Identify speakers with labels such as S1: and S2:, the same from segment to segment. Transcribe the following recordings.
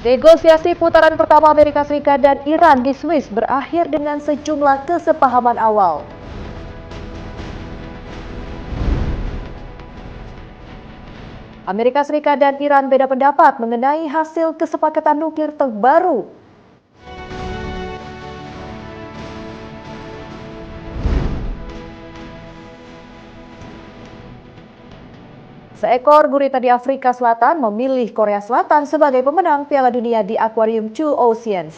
S1: Negosiasi putaran pertama Amerika Serikat dan Iran di Swiss berakhir dengan sejumlah kesepahaman awal. Amerika Serikat dan Iran beda pendapat mengenai hasil kesepakatan nuklir terbaru. Seekor gurita di Afrika Selatan memilih Korea Selatan sebagai pemenang Piala Dunia di Aquarium Two Oceans.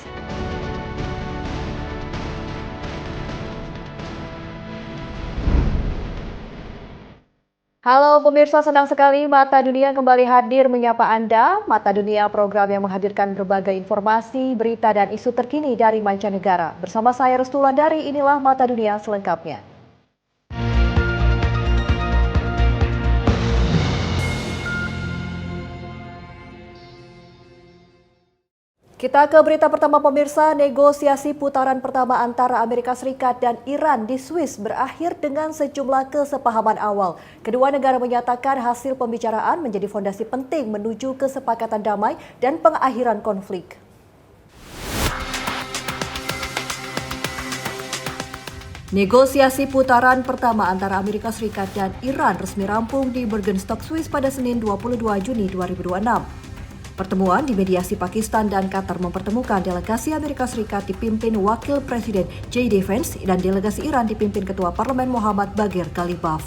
S1: Halo pemirsa, senang sekali Mata Dunia kembali hadir menyapa Anda. Mata Dunia, program yang menghadirkan berbagai informasi, berita dan isu terkini dari mancanegara. Bersama saya Restula Dari, inilah Mata Dunia selengkapnya. Kita ke berita pertama pemirsa. Negosiasi putaran pertama antara Amerika Serikat dan Iran di Swiss berakhir dengan sejumlah kesepahaman awal. Kedua negara menyatakan hasil pembicaraan menjadi fondasi penting menuju kesepakatan damai dan pengakhiran konflik. Negosiasi putaran pertama antara Amerika Serikat dan Iran resmi rampung di Bergenstock, Swiss pada Senin 22 Juni 2026. Pertemuan dimediasi Pakistan dan Qatar mempertemukan delegasi Amerika Serikat dipimpin Wakil Presiden J.D. Vance dan delegasi Iran dipimpin Ketua Parlemen Muhammad Bagher Ghalibaf.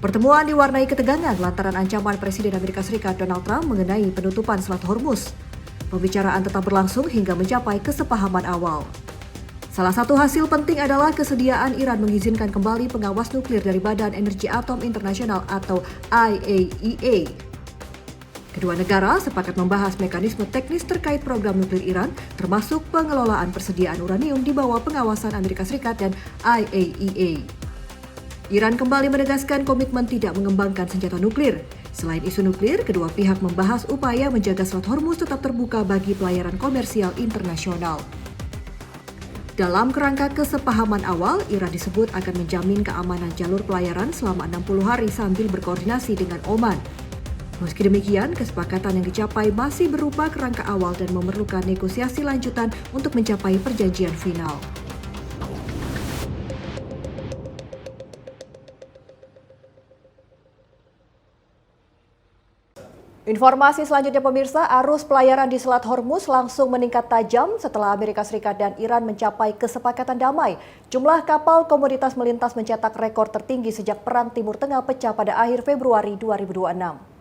S1: Pertemuan diwarnai ketegangan lantaran ancaman Presiden Amerika Serikat Donald Trump mengenai penutupan Selat Hormuz. Pembicaraan tetap berlangsung hingga mencapai kesepahaman awal. Salah satu hasil penting adalah kesediaan Iran mengizinkan kembali pengawas nuklir dari Badan Energi Atom Internasional atau IAEA. Kedua negara sepakat membahas mekanisme teknis terkait program nuklir Iran, termasuk pengelolaan persediaan uranium di bawah pengawasan Amerika Serikat dan IAEA. Iran kembali menegaskan komitmen tidak mengembangkan senjata nuklir. Selain isu nuklir, kedua pihak membahas upaya menjaga Selat Hormuz tetap terbuka bagi pelayaran komersial internasional. Dalam kerangka kesepahaman awal, Iran disebut akan menjamin keamanan jalur pelayaran selama 60 hari sambil berkoordinasi dengan Oman. Meski demikian, kesepakatan yang dicapai masih berupa kerangka awal dan memerlukan negosiasi lanjutan untuk mencapai perjanjian final. Informasi selanjutnya pemirsa, arus pelayaran di Selat Hormuz langsung meningkat tajam setelah Amerika Serikat dan Iran mencapai kesepakatan damai. Jumlah kapal komoditas melintas mencetak rekor tertinggi sejak Perang Timur Tengah pecah pada akhir Februari 2026.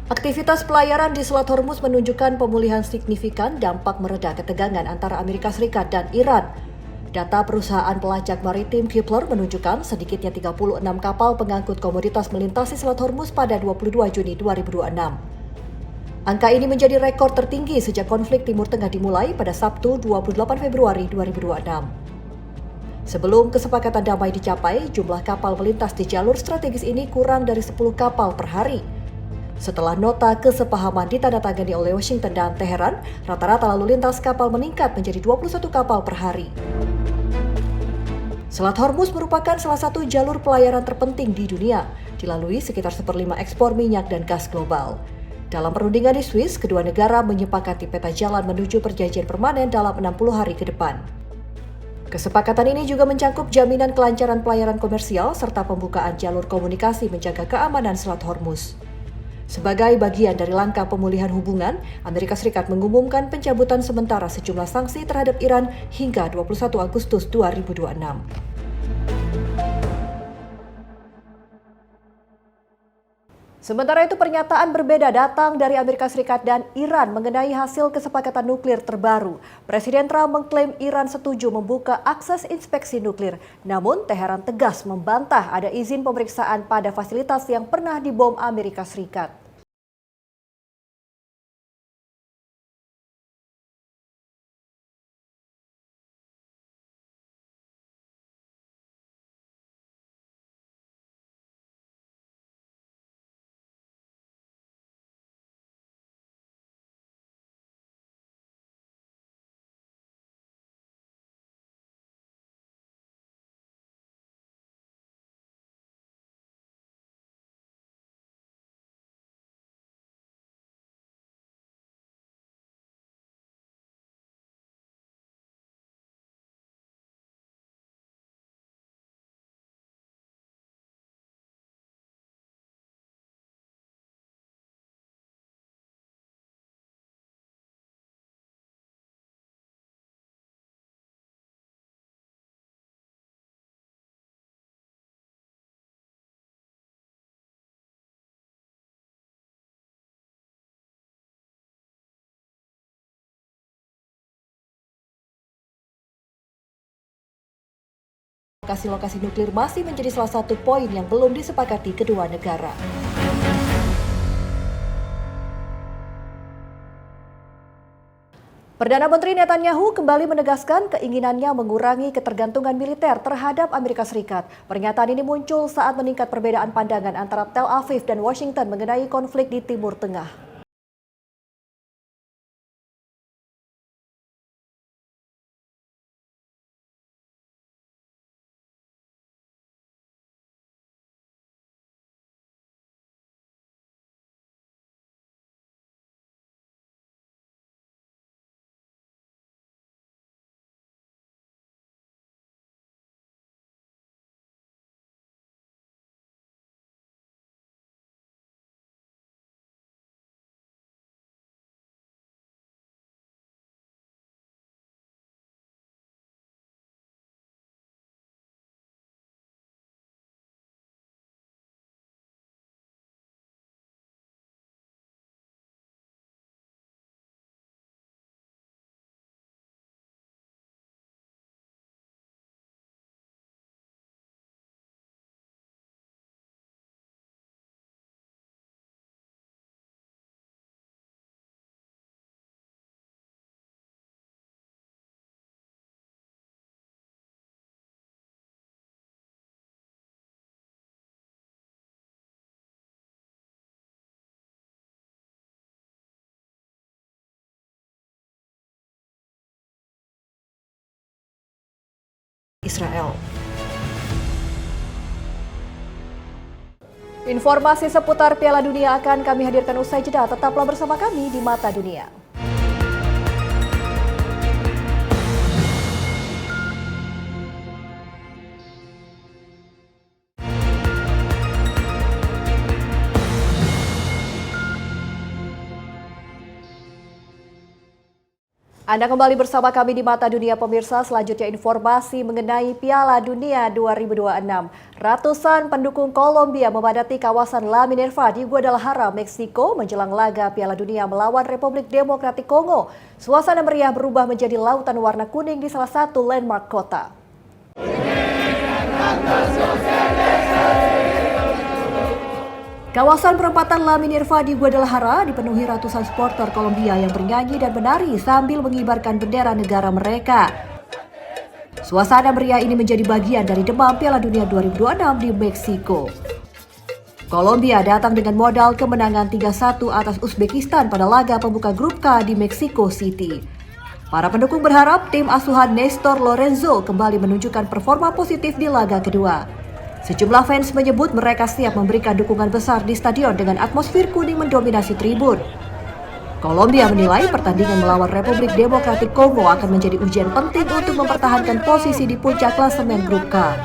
S1: Aktivitas pelayaran di Selat Hormuz menunjukkan pemulihan signifikan dampak mereda ketegangan antara Amerika Serikat dan Iran. Data perusahaan pelacak maritim Kepler menunjukkan sedikitnya 36 kapal pengangkut komoditas melintasi Selat Hormuz pada 22 Juni 2026. Angka ini menjadi rekor tertinggi sejak konflik Timur Tengah dimulai pada Sabtu 28 Februari 2026. Sebelum kesepakatan damai dicapai, jumlah kapal melintas di jalur strategis ini kurang dari 10 kapal per hari. Setelah nota kesepahaman ditandatangani oleh Washington dan Teheran, rata-rata lalu lintas kapal meningkat menjadi 21 kapal per hari. Selat Hormuz merupakan salah satu jalur pelayaran terpenting di dunia, dilalui sekitar 1/5 ekspor minyak dan gas global. Dalam perundingan di Swiss, kedua negara menyepakati peta jalan menuju perjanjian permanen dalam 60 hari ke depan. Kesepakatan ini juga mencakup jaminan kelancaran pelayaran komersial serta pembukaan jalur komunikasi menjaga keamanan Selat Hormuz. Sebagai bagian dari langkah pemulihan hubungan, Amerika Serikat mengumumkan pencabutan sementara sejumlah sanksi terhadap Iran hingga 21 Agustus 2026. Sementara itu, pernyataan berbeda datang dari Amerika Serikat dan Iran mengenai hasil kesepakatan nuklir terbaru. Presiden Trump mengklaim Iran setuju membuka akses inspeksi nuklir. Namun, Teheran tegas membantah ada izin pemeriksaan pada fasilitas yang pernah dibom Amerika Serikat. Lokasi-lokasi nuklir masih menjadi salah satu poin yang belum disepakati kedua negara. Perdana Menteri Netanyahu kembali menegaskan keinginannya mengurangi ketergantungan militer terhadap Amerika Serikat. Pernyataan ini muncul saat meningkat perbedaan pandangan antara Tel Aviv dan Washington mengenai konflik di Timur Tengah. Israel. Informasi seputar Piala Dunia akan kami hadirkan usai jeda. Tetaplah bersama kami di Mata Dunia. Anda kembali bersama kami di Mata Dunia pemirsa, selanjutnya informasi mengenai Piala Dunia 2026. Ratusan pendukung Kolombia memadati kawasan La Minerva di Guadalajara, Meksiko menjelang laga Piala Dunia melawan Republik Demokratik Kongo. Suasana meriah berubah menjadi lautan warna kuning di salah satu landmark kota. Kawasan perempatan La Minerva di Guadalajara dipenuhi ratusan supporter Kolombia yang bernyanyi dan menari sambil mengibarkan bendera negara mereka. Suasana meriah ini menjadi bagian dari demam Piala Dunia 2026 di Meksiko. Kolombia datang dengan modal kemenangan 3-1 atas Uzbekistan pada laga pembuka grup K di Mexico City. Para pendukung berharap tim asuhan Néstor Lorenzo kembali menunjukkan performa positif di laga kedua. Sejumlah fans menyebut mereka siap memberikan dukungan besar di stadion dengan atmosfer kuning mendominasi tribun. Kolombia menilai pertandingan melawan Republik Demokratik Kongo akan menjadi ujian penting untuk mempertahankan posisi di puncak klasemen grup K.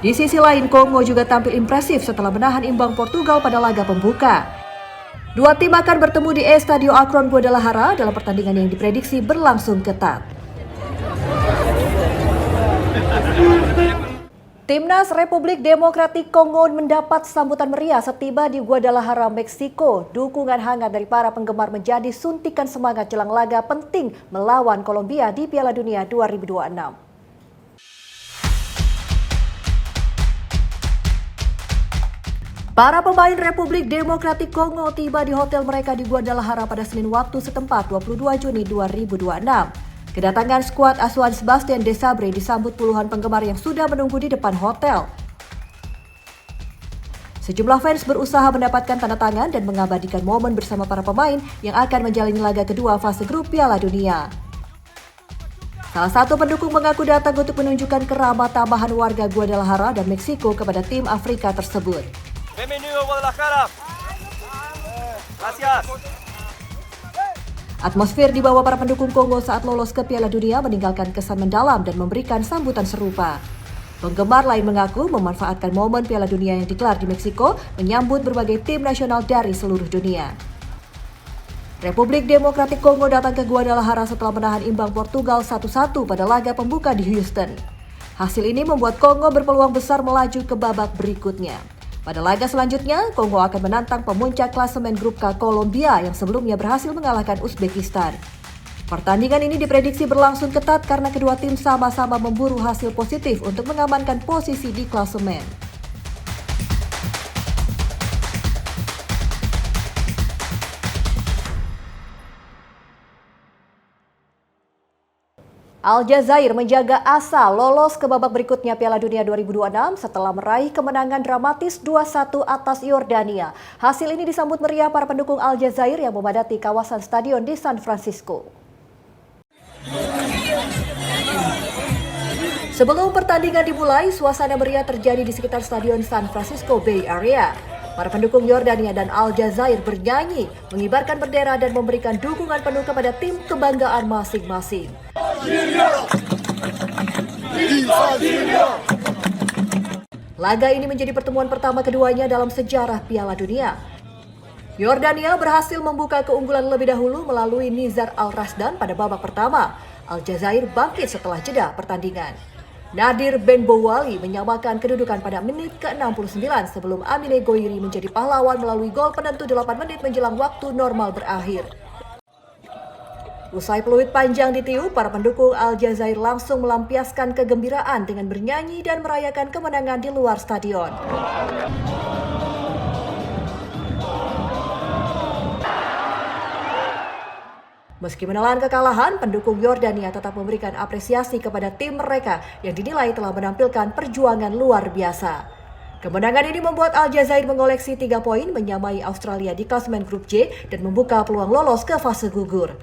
S1: Di sisi lain, Kongo juga tampil impresif setelah menahan imbang Portugal pada laga pembuka. Dua tim akan bertemu di Estadio Akron Guadalajara dalam pertandingan yang diprediksi berlangsung ketat. Timnas Republik Demokratik Kongo mendapat sambutan meriah setiba di Guadalajara, Meksiko. Dukungan hangat dari para penggemar menjadi suntikan semangat jelang laga penting melawan Kolombia di Piala Dunia 2026. Para pemain Republik Demokratik Kongo tiba di hotel mereka di Guadalajara pada Senin waktu setempat 22 Juni 2026. Kedatangan skuad asuhan Sebastian Desabre disambut puluhan penggemar yang sudah menunggu di depan hotel. Sejumlah fans berusaha mendapatkan tanda tangan dan mengabadikan momen bersama para pemain yang akan menjalani laga kedua fase grup Piala Dunia. Salah satu pendukung mengaku datang untuk menunjukkan keramat tambahan warga Guadalajara dan Meksiko kepada tim Afrika tersebut.
S2: Bienvenido Guadalajara. Gracias.
S1: Atmosfer di bawah para pendukung Kongo saat lolos ke Piala Dunia meninggalkan kesan mendalam dan memberikan sambutan serupa. Penggemar lain mengaku memanfaatkan momen Piala Dunia yang digelar di Meksiko menyambut berbagai tim nasional dari seluruh dunia. Republik Demokratik Kongo datang ke Guadalajara setelah menahan imbang Portugal 1-1 pada laga pembuka di Houston. Hasil ini membuat Kongo berpeluang besar melaju ke babak berikutnya. Pada laga selanjutnya, Kongo akan menantang pemuncak klasemen grup K Kolombia yang sebelumnya berhasil mengalahkan Uzbekistan. Pertandingan ini diprediksi berlangsung ketat karena kedua tim sama-sama memburu hasil positif untuk mengamankan posisi di klasemen. Aljazair menjaga asa lolos ke babak berikutnya Piala Dunia 2026 setelah meraih kemenangan dramatis 2-1 atas Yordania. Hasil ini disambut meriah para pendukung Aljazair yang memadati kawasan stadion di San Francisco. Sebelum pertandingan dimulai, suasana meriah terjadi di sekitar stadion San Francisco Bay Area. Para pendukung Yordania dan Aljazair bernyanyi, mengibarkan bendera dan memberikan dukungan penuh kepada tim kebanggaan masing-masing. Laga ini menjadi pertemuan pertama keduanya dalam sejarah Piala Dunia. Yordania berhasil membuka keunggulan lebih dahulu melalui Nizar Al-Rasdan pada babak pertama. Aljazair bangkit setelah jeda pertandingan. Nadir Ben Bouali menyamakan kedudukan pada menit ke-69 sebelum Amine Goiri menjadi pahlawan melalui gol penentu 8 menit menjelang waktu normal berakhir. Usai peluit panjang ditiup, para pendukung Aljazair langsung melampiaskan kegembiraan dengan bernyanyi dan merayakan kemenangan di luar stadion. Meski menelan kekalahan, pendukung Yordania tetap memberikan apresiasi kepada tim mereka yang dinilai telah menampilkan perjuangan luar biasa. Kemenangan ini membuat Aljazair mengoleksi 3 poin menyamai Australia di klasemen grup J dan membuka peluang lolos ke fase gugur.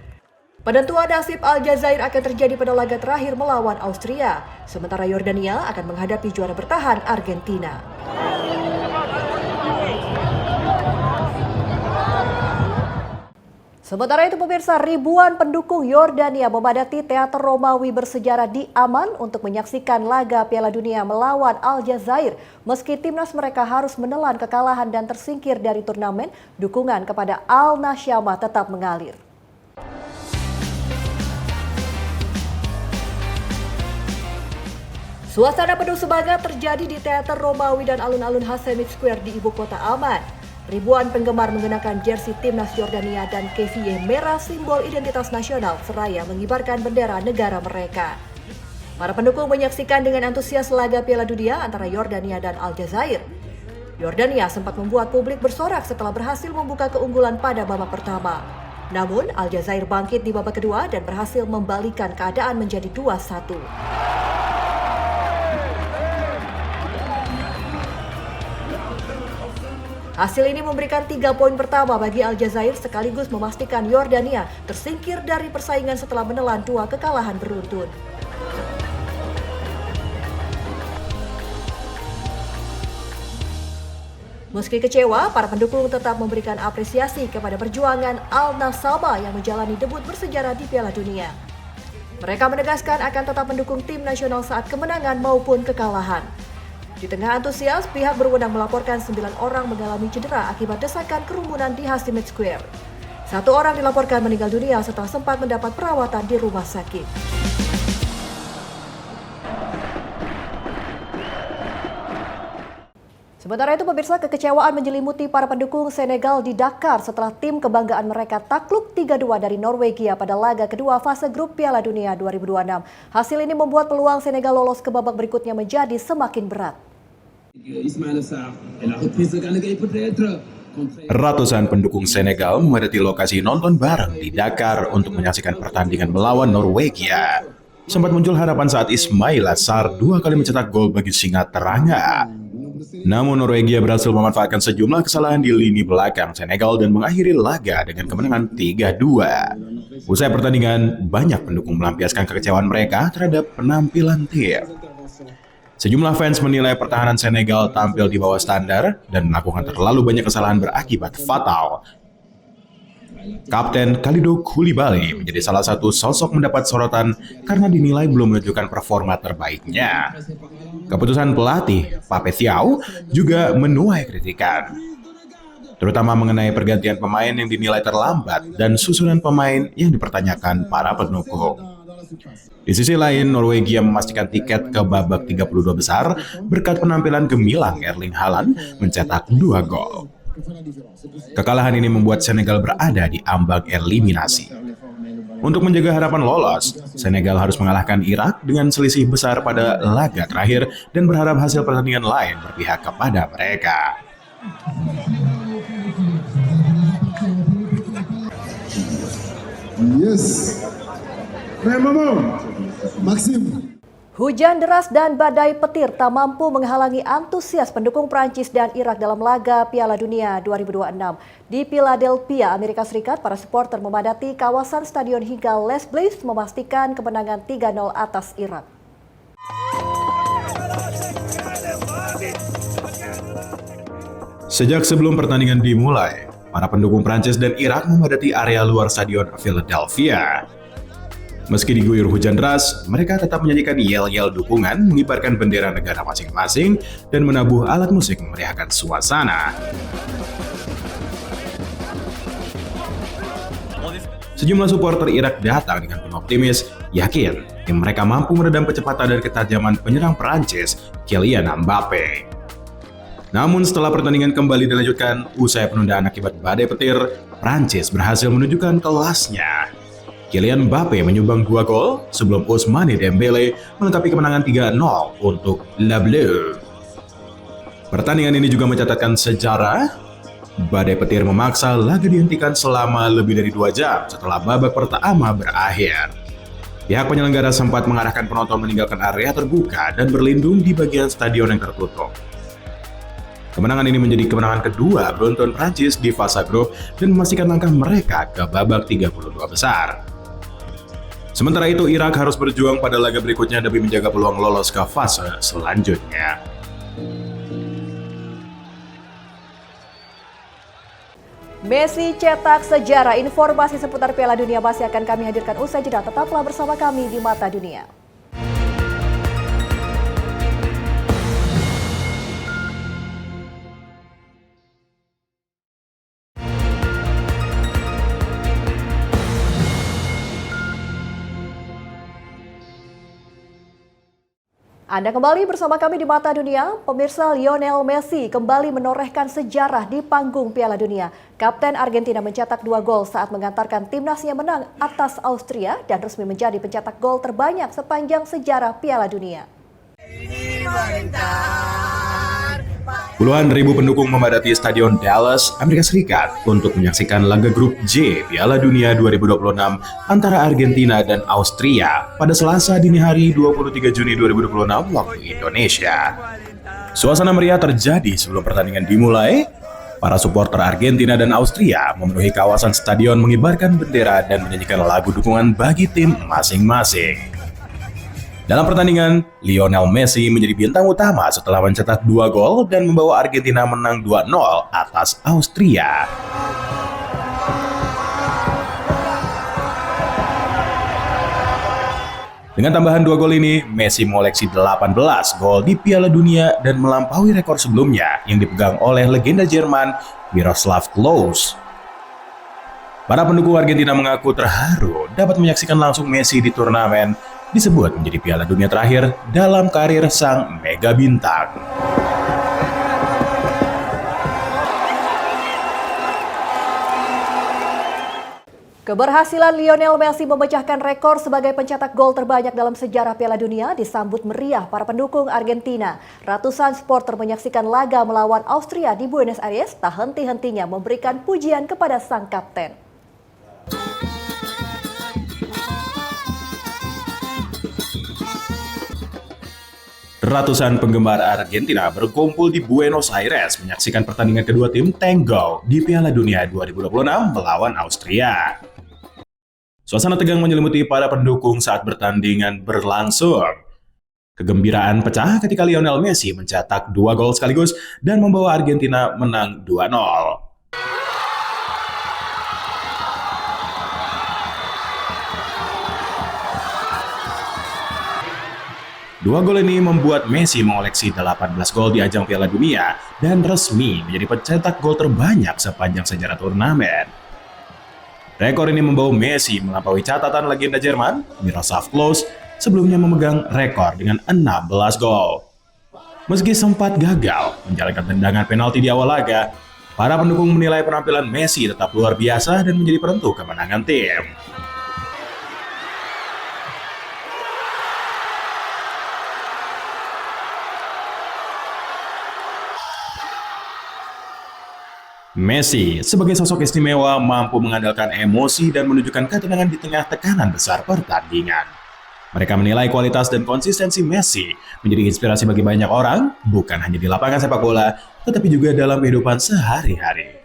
S1: Penentuan nasib Aljazair akan terjadi pada laga terakhir melawan Austria, sementara Yordania akan menghadapi juara bertahan Argentina. Sementara itu pemirsa, ribuan pendukung Yordania memadati teater Romawi bersejarah di Amman untuk menyaksikan laga Piala Dunia melawan Aljazair. Meski timnas mereka harus menelan kekalahan dan tersingkir dari turnamen, dukungan kepada Al Nasyama tetap mengalir. Suasana penuh semangat terjadi di teater Romawi dan alun-alun Hashemite Square di ibu kota Amman. Ribuan penggemar mengenakan jersey timnas Yordania dan kefiyeh merah simbol identitas nasional seraya mengibarkan bendera negara mereka. Para pendukung menyaksikan dengan antusias laga Piala Dunia antara Yordania dan Aljazair. Yordania sempat membuat publik bersorak setelah berhasil membuka keunggulan pada babak pertama. Namun Aljazair bangkit di babak kedua dan berhasil membalikan keadaan menjadi 2-1. Hasil ini memberikan 3 poin pertama bagi Aljazair sekaligus memastikan Yordania tersingkir dari persaingan setelah menelan 2 kekalahan beruntun. Meski kecewa, para pendukung tetap memberikan apresiasi kepada perjuangan Al Nassama yang menjalani debut bersejarah di Piala Dunia. Mereka menegaskan akan tetap mendukung tim nasional saat kemenangan maupun kekalahan. Di tengah antusias, pihak berwenang melaporkan 9 orang mengalami cedera akibat desakan kerumunan di Hashemite Square. 1 orang dilaporkan meninggal dunia setelah sempat mendapat perawatan di rumah sakit. Sementara itu pemirsa, kekecewaan menyelimuti para pendukung Senegal di Dakar setelah tim kebanggaan mereka takluk 3-2 dari Norwegia pada laga kedua fase grup Piala Dunia 2026. Hasil ini membuat peluang Senegal lolos ke babak berikutnya menjadi semakin berat.
S3: Ratusan pendukung Senegal memadati lokasi nonton bareng di Dakar untuk menyaksikan pertandingan melawan Norwegia. Sempat muncul harapan saat Ismail Assar 2 kali mencetak gol bagi Singa Teranga. Namun Norwegia berhasil memanfaatkan sejumlah kesalahan di lini belakang Senegal dan mengakhiri laga dengan kemenangan 3-2. Usai pertandingan, banyak pendukung melampiaskan kekecewaan mereka terhadap penampilan tim. Sejumlah fans menilai pertahanan Senegal tampil di bawah standar dan melakukan terlalu banyak kesalahan berakibat fatal. Kapten Kalidou Koulibaly menjadi salah satu sosok mendapat sorotan karena dinilai belum menunjukkan performa terbaiknya. Keputusan pelatih Pape Thiaw juga menuai kritikan, terutama mengenai pergantian pemain yang dinilai terlambat dan susunan pemain yang dipertanyakan para pendukung. Di sisi lain, Norwegia memastikan tiket ke babak 32 besar berkat penampilan gemilang Erling Haaland mencetak 2 gol. Kekalahan ini membuat Senegal berada di ambang eliminasi. Untuk menjaga harapan lolos, Senegal harus mengalahkan Irak dengan selisih besar pada laga terakhir dan berharap hasil pertandingan lain berpihak kepada mereka.
S4: Yes. Maxim.
S1: Hujan deras dan badai petir tak mampu menghalangi antusias pendukung Prancis dan Irak dalam laga Piala Dunia 2026. Di Philadelphia, Amerika Serikat, para supporter memadati kawasan stadion hingga Les Bleus memastikan kemenangan 3-0 atas Irak.
S3: Sejak sebelum pertandingan dimulai, para pendukung Prancis dan Irak memadati area luar stadion Philadelphia. Meski diguyur hujan deras, mereka tetap menyanyikan yel-yel dukungan, mengibarkan bendera negara masing-masing, dan menabuh alat musik memeriahkan suasana. Sejumlah supporter Irak datang dengan penuh optimis, yakin tim mereka mampu meredam kecepatan dan ketajaman penyerang Prancis, Kylian Mbappe. Namun setelah pertandingan kembali dilanjutkan, usai penundaan akibat badai petir, Prancis berhasil menunjukkan kelasnya. Kylian Mbappe menyumbang 2 gol sebelum Ousmane Dembele melengkapi kemenangan 3-0 untuk Les Bleus. Pertandingan ini juga mencatatkan sejarah. Badai petir memaksa laga dihentikan selama lebih dari 2 jam setelah babak pertama berakhir. Pihak penyelenggara sempat mengarahkan penonton meninggalkan area terbuka dan berlindung di bagian stadion yang tertutup. Kemenangan ini menjadi kemenangan kedua beruntun Prancis di fase grup dan memastikan langkah mereka ke babak 32 besar. Sementara itu, Irak harus berjuang pada laga berikutnya demi menjaga peluang lolos ke fase selanjutnya.
S1: Messi cetak sejarah. Informasi seputar Piala Dunia masih akan kami hadirkan usai jeda. Tetaplah bersama kami di Mata Dunia. Anda kembali bersama kami di Mata Dunia. Pemirsa, Lionel Messi kembali menorehkan sejarah di panggung Piala Dunia. Kapten Argentina mencetak 2 gol saat mengantarkan timnasnya menang atas Austria dan resmi menjadi pencetak gol terbanyak sepanjang sejarah Piala Dunia.
S3: Puluhan ribu pendukung memadati Stadion Dallas, Amerika Serikat untuk menyaksikan laga grup J Piala Dunia 2026 antara Argentina dan Austria pada Selasa dini hari 23 Juni 2026 waktu Indonesia. Suasana meriah terjadi sebelum pertandingan dimulai. Para supporter Argentina dan Austria memenuhi kawasan stadion mengibarkan bendera dan menyanyikan lagu dukungan bagi tim masing-masing. Dalam pertandingan, Lionel Messi menjadi bintang utama setelah mencetak 2 gol dan membawa Argentina menang 2-0 atas Austria. Dengan tambahan 2 gol ini, Messi mengoleksi 18 gol di Piala Dunia dan melampaui rekor sebelumnya yang dipegang oleh legenda Jerman Miroslav Klose. Para pendukung Argentina mengaku terharu dapat menyaksikan langsung Messi di turnamen disebut menjadi Piala Dunia terakhir dalam karir sang mega bintang.
S1: Keberhasilan Lionel Messi memecahkan rekor sebagai pencetak gol terbanyak dalam sejarah Piala Dunia disambut meriah para pendukung Argentina. Ratusan supporter menyaksikan laga melawan Austria di Buenos Aires tak henti-hentinya memberikan pujian kepada sang kapten.
S3: Ratusan penggemar Argentina berkumpul di Buenos Aires menyaksikan pertandingan kedua tim Tango di Piala Dunia 2026 melawan Austria. Suasana tegang menyelimuti para pendukung saat pertandingan berlangsung. Kegembiraan pecah ketika Lionel Messi mencetak 2 gol sekaligus dan membawa Argentina menang 2-0. 2 gol ini membuat Messi mengoleksi 18 gol di ajang Piala Dunia dan resmi menjadi pencetak gol terbanyak sepanjang sejarah turnamen. Rekor ini membawa Messi melampaui catatan legenda Jerman, Miroslav Klose, sebelumnya memegang rekor dengan 16 gol. Meski sempat gagal menjalankan tendangan penalti di awal laga, para pendukung menilai penampilan Messi tetap luar biasa dan menjadi penentu kemenangan tim. Messi sebagai sosok istimewa mampu mengandalkan emosi dan menunjukkan ketenangan di tengah tekanan besar pertandingan. Mereka menilai kualitas dan konsistensi Messi menjadi inspirasi bagi banyak orang, bukan hanya di lapangan sepak bola, tetapi juga dalam kehidupan sehari-hari.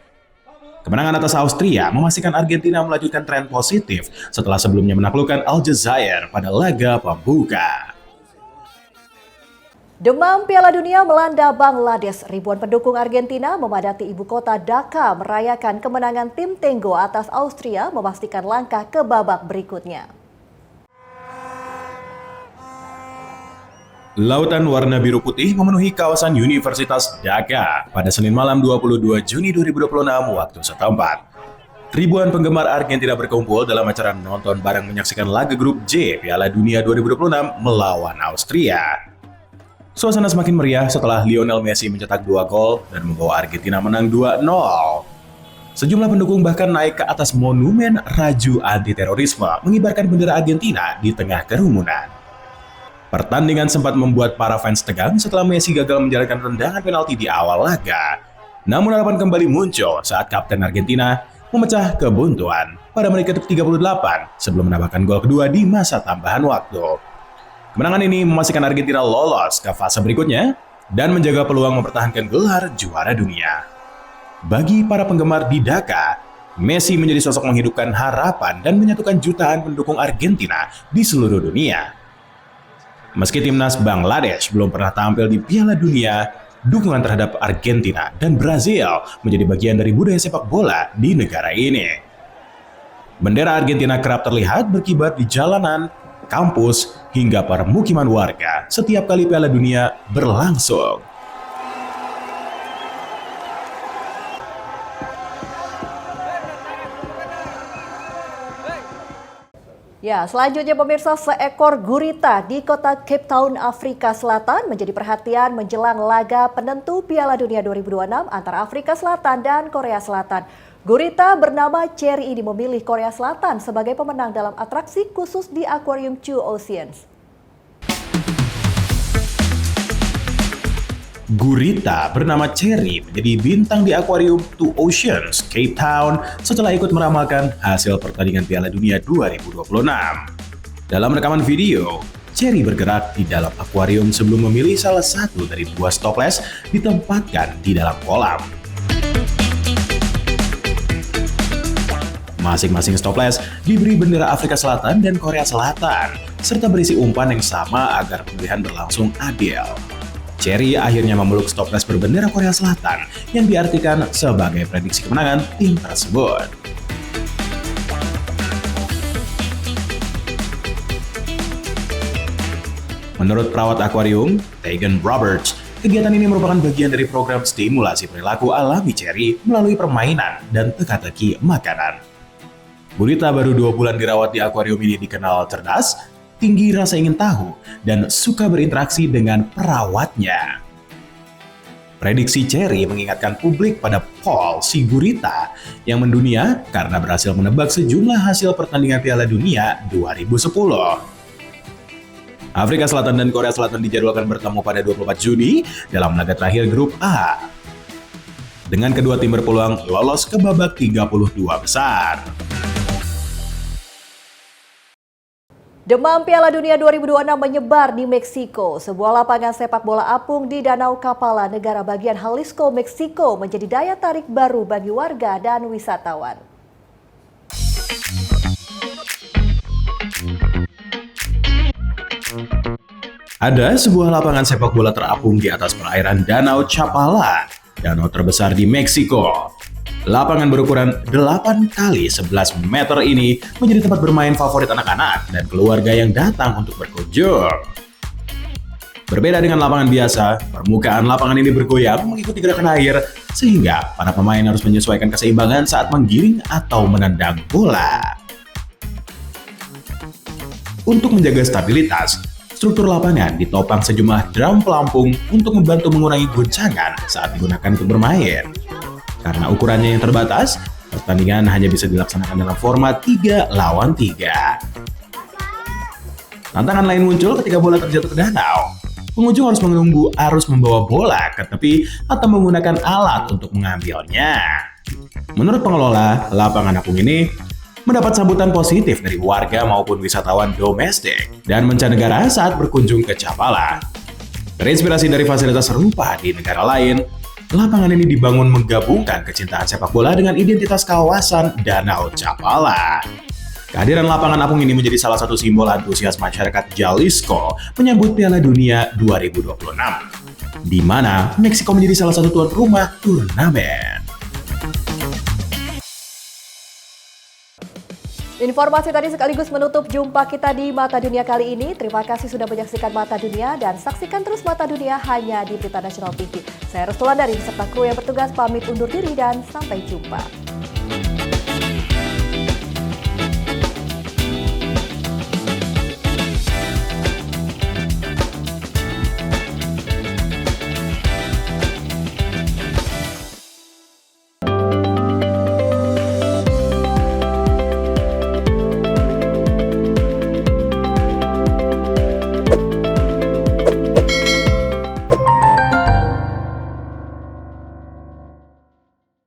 S3: Kemenangan atas Austria memastikan Argentina melanjutkan tren positif setelah sebelumnya menaklukkan Aljazair pada laga pembuka.
S1: Demam Piala Dunia melanda Bangladesh. Ribuan pendukung Argentina memadati ibu kota Dhaka merayakan kemenangan tim Tenggo atas Austria memastikan langkah ke babak berikutnya.
S3: Lautan warna biru putih memenuhi kawasan Universitas Dhaka pada Senin malam 22 Juni 2026 waktu setempat. Ribuan penggemar Argentina berkumpul dalam acara nonton bareng menyaksikan laga grup J Piala Dunia 2026 melawan Austria. Suasana semakin meriah setelah Lionel Messi mencetak 2 gol dan membawa Argentina menang 2-0. Sejumlah pendukung bahkan naik ke atas monumen Raju Anti-Terorisme mengibarkan bendera Argentina di tengah kerumunan. Pertandingan sempat membuat para fans tegang setelah Messi gagal menjalankan tendangan penalti di awal laga. Namun harapan kembali muncul saat kapten Argentina memecah kebuntuan pada menit ke-38 sebelum menambahkan gol kedua di masa tambahan waktu. Kemenangan ini memastikan Argentina lolos ke fase berikutnya dan menjaga peluang mempertahankan gelar juara dunia. Bagi para penggemar di Dhaka, Messi menjadi sosok menghidupkan harapan dan menyatukan jutaan pendukung Argentina di seluruh dunia. Meski timnas Bangladesh belum pernah tampil di Piala Dunia, dukungan terhadap Argentina dan Brazil menjadi bagian dari budaya sepak bola di negara ini. Bendera Argentina kerap terlihat berkibar di jalanan, kampus, hingga permukiman warga setiap kali Piala Dunia berlangsung.
S1: Ya, selanjutnya pemirsa, seekor gurita di kota Cape Town, Afrika Selatan menjadi perhatian menjelang laga penentu Piala Dunia 2026 antara Afrika Selatan dan Korea Selatan. Gurita bernama Cherry ini memilih Korea Selatan sebagai pemenang dalam atraksi khusus di Aquarium Two Oceans.
S3: Gurita bernama Cherry menjadi bintang di Aquarium Two Oceans, Cape Town setelah ikut meramalkan hasil pertandingan Piala Dunia 2026. Dalam rekaman video, Cherry bergerak di dalam akuarium sebelum memilih salah satu dari 2 stopless ditempatkan di dalam kolam. Masing-masing stopless diberi bendera Afrika Selatan dan Korea Selatan, serta berisi umpan yang sama agar pemilihan berlangsung adil. Cherry akhirnya memeluk stopless berbendera Korea Selatan yang diartikan sebagai prediksi kemenangan tim tersebut. Menurut perawat akuarium, Tegan Roberts, kegiatan ini merupakan bagian dari program stimulasi perilaku alami Cherry melalui permainan dan teka-teki makanan. Gurita baru 2 bulan dirawat di akuarium ini dikenal cerdas, tinggi rasa ingin tahu, dan suka berinteraksi dengan perawatnya. Prediksi Cherry mengingatkan publik pada Paul si gurita yang mendunia karena berhasil menebak sejumlah hasil pertandingan Piala Dunia 2010. Afrika Selatan dan Korea Selatan dijadwalkan bertemu pada 24 Juni dalam laga terakhir grup A. Dengan kedua tim berpeluang lolos ke babak 32 besar.
S1: Demam Piala Dunia 2026 menyebar di Meksiko. Sebuah lapangan sepak bola apung di Danau Kapala, negara bagian Jalisco, Meksiko menjadi daya tarik baru bagi warga dan wisatawan.
S3: Ada sebuah lapangan sepak bola terapung di atas perairan Danau Chapala, danau terbesar di Meksiko. Lapangan berukuran 8 kali 11 meter ini menjadi tempat bermain favorit anak-anak dan keluarga yang datang untuk berkunjung. Berbeda dengan lapangan biasa, permukaan lapangan ini bergoyang mengikuti gerakan air, sehingga para pemain harus menyesuaikan keseimbangan saat menggiring atau menendang bola. Untuk menjaga stabilitas, struktur lapangan ditopang sejumlah drum pelampung untuk membantu mengurangi goncangan saat digunakan untuk bermain. Karena ukurannya yang terbatas, pertandingan hanya bisa dilaksanakan dalam format 3 lawan 3. Tantangan lain muncul ketika bola terjatuh ke danau. Pengunjung harus menunggu arus membawa bola ke tepi atau menggunakan alat untuk mengambilnya. Menurut pengelola, lapangan apung ini mendapat sambutan positif dari warga maupun wisatawan domestik dan mancanegara saat berkunjung ke Chapala. Terinspirasi dari fasilitas serupa di negara lain, lapangan ini dibangun menggabungkan kecintaan sepak bola dengan identitas kawasan Danau Chapala. Kehadiran lapangan apung ini menjadi salah satu simbol antusias masyarakat Jalisco menyambut Piala Dunia 2026, di mana Meksiko menjadi salah satu tuan rumah turnamen.
S1: Informasi tadi sekaligus menutup jumpa kita di Mata Dunia kali ini. Terima kasih sudah menyaksikan Mata Dunia dan saksikan terus Mata Dunia hanya di Berita Nasional TV. Saya Restulandari beserta kru yang bertugas pamit undur diri dan sampai jumpa.